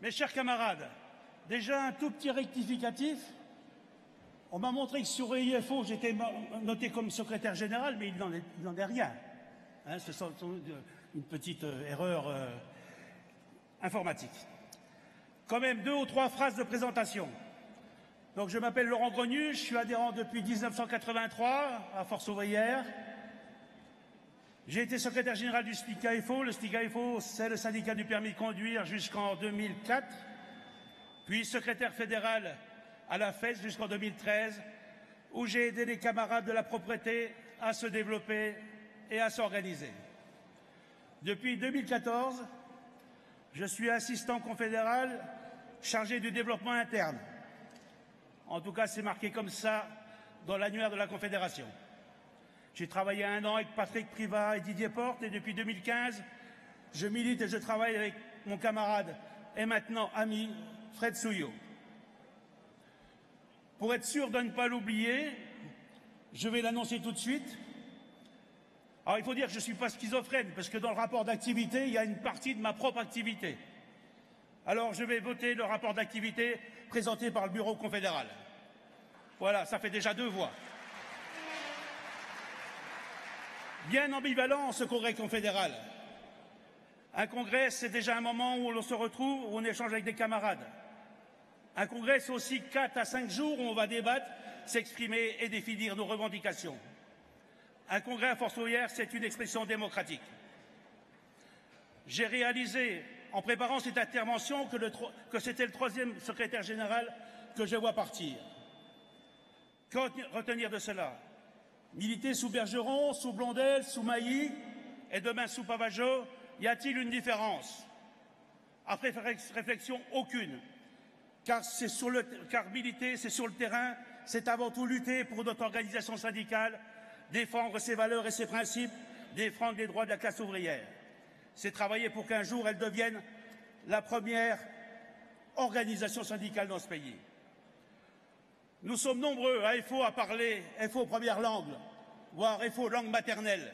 Mes chers camarades, déjà un tout petit rectificatif. On m'a montré que sur IFO, j'étais noté comme secrétaire général, mais il n'en est rien. Hein, c'est une petite erreur informatique. Quand même 2 ou 3 phrases de présentation. Donc je m'appelle Laurent Grenu, je suis adhérent depuis 1983 à Force ouvrière. J'ai été secrétaire général du STICAFO. Le STICAFO, c'est le syndicat du permis de conduire jusqu'en 2004. Puis secrétaire fédéral à la FES jusqu'en 2013, où j'ai aidé les camarades de la propreté à se développer et à s'organiser. Depuis 2014, je suis assistant confédéral chargé du développement interne. En tout cas, c'est marqué comme ça dans l'annuaire de la Confédération. J'ai travaillé 1 an avec Patrick Privat et Didier Porte, et depuis 2015, je milite et je travaille avec mon camarade et maintenant ami Fred Souillot. Pour être sûr de ne pas l'oublier, je vais l'annoncer tout de suite. Alors il faut dire que je ne suis pas schizophrène, parce que dans le rapport d'activité, il y a une partie de ma propre activité. Alors je vais voter le rapport d'activité présenté par le bureau confédéral. Voilà, ça fait déjà 2 voix. Bien ambivalent ce congrès confédéral. Un congrès, c'est déjà un moment où l'on se retrouve, où on échange avec des camarades. Un congrès, c'est aussi 4 à 5 jours où on va débattre, s'exprimer et définir nos revendications. Un congrès à Force ouvrière, c'est une expression démocratique. J'ai réalisé, en préparant cette intervention, que c'était le 3e secrétaire général que je vois partir. Que retenir de cela? Militer sous Bergeron, sous Blondel, sous Mailly et demain sous Pavageau, y a-t-il une différence? Après réflexion, aucune. Car militer, c'est sur le terrain, c'est avant tout lutter pour notre organisation syndicale, défendre ses valeurs et ses principes, défendre les droits de la classe ouvrière. C'est travailler pour qu'un jour elle devienne la première organisation syndicale dans ce pays. Nous sommes nombreux à FO à parler FO première langue, voire FO langue maternelle.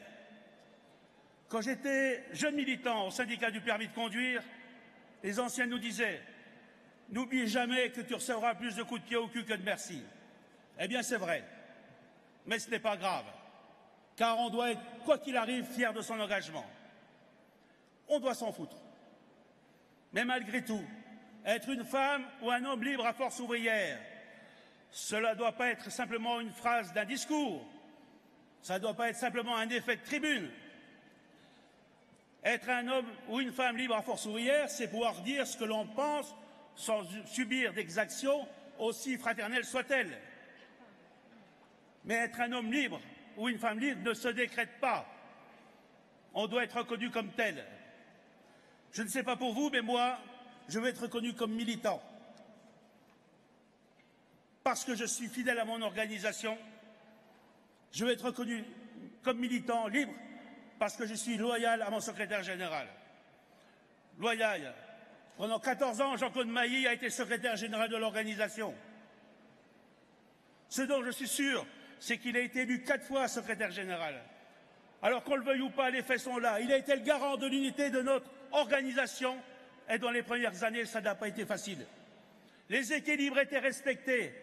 Quand j'étais jeune militant au syndicat du permis de conduire, les anciens nous disaient « N'oublie jamais que tu recevras plus de coups de pied au cul que de merci ». Eh bien, c'est vrai. Mais ce n'est pas grave, car on doit être, quoi qu'il arrive, fier de son engagement. On doit s'en foutre. Mais malgré tout, être une femme ou un homme libre à Force ouvrière, cela ne doit pas être simplement une phrase d'un discours. Ça ne doit pas être simplement un effet de tribune. Être un homme ou une femme libre à Force ouvrière, c'est pouvoir dire ce que l'on pense sans subir d'exactions, aussi fraternelles soient-elles. Mais être un homme libre ou une femme libre ne se décrète pas. On doit être reconnu comme tel. Je ne sais pas pour vous, mais moi, je veux être reconnu comme militant. Parce que je suis fidèle à mon organisation, je veux être reconnu comme militant libre parce que je suis loyal à mon secrétaire général. Loyal. Pendant 14 ans, Jean-Claude Mailly a été secrétaire général de l'organisation. Ce dont je suis sûr, c'est qu'il a été élu 4 fois secrétaire général. Alors qu'on le veuille ou pas, les faits sont là. Il a été le garant de l'unité de notre organisation et dans les premières années, ça n'a pas été facile. Les équilibres étaient respectés.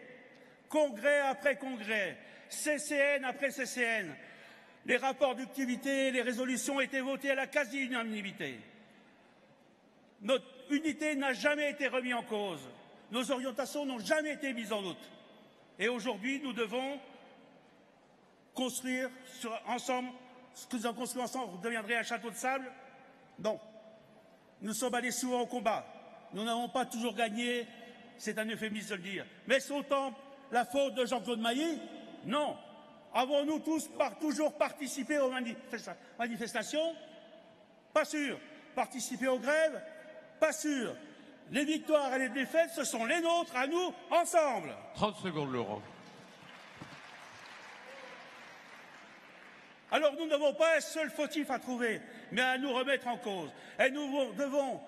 Congrès après congrès, CCN après CCN, les rapports d'activité, les résolutions étaient votées à la quasi-unanimité. Notre unité n'a jamais été remise en cause. Nos orientations n'ont jamais été mises en doute. Et aujourd'hui, nous devons construire ensemble, ce que nous avons construit ensemble deviendrait un château de sable? Non. Nous sommes allés souvent au combat. Nous n'avons pas toujours gagné, c'est un euphémisme de le dire. Mais c'est autant la faute de Jean-Claude Mailly? Non. Avons-nous tous toujours participé aux manifestations? Pas sûr. Participer aux grèves? Pas sûr. Les victoires et les défaites, ce sont les nôtres, à nous, ensemble. 30 secondes, Laurent. Alors nous n'avons pas un seul fautif à trouver, mais à nous remettre en cause. Et nous devons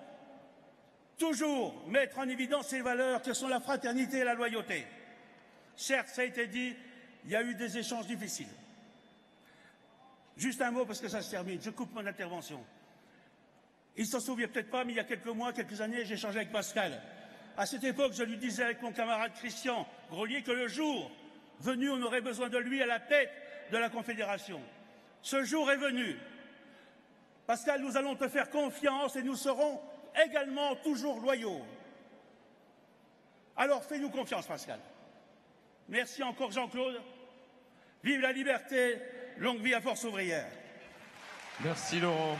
toujours mettre en évidence ces valeurs que sont la fraternité et la loyauté. Certes, ça a été dit, il y a eu des échanges difficiles. Juste un mot parce que ça se termine, je coupe mon intervention. Il ne s'en souvient peut-être pas, mais il y a quelques mois, quelques années, j'ai échangé avec Pascal. À cette époque, je lui disais avec mon camarade Christian Grelier que le jour venu, on aurait besoin de lui à la tête de la Confédération. Ce jour est venu. Pascal, nous allons te faire confiance et nous serons également toujours loyaux. Alors fais-nous confiance, Pascal. Merci encore, Jean-Claude. Vive la liberté, longue vie à Force ouvrière. Merci, Laurent.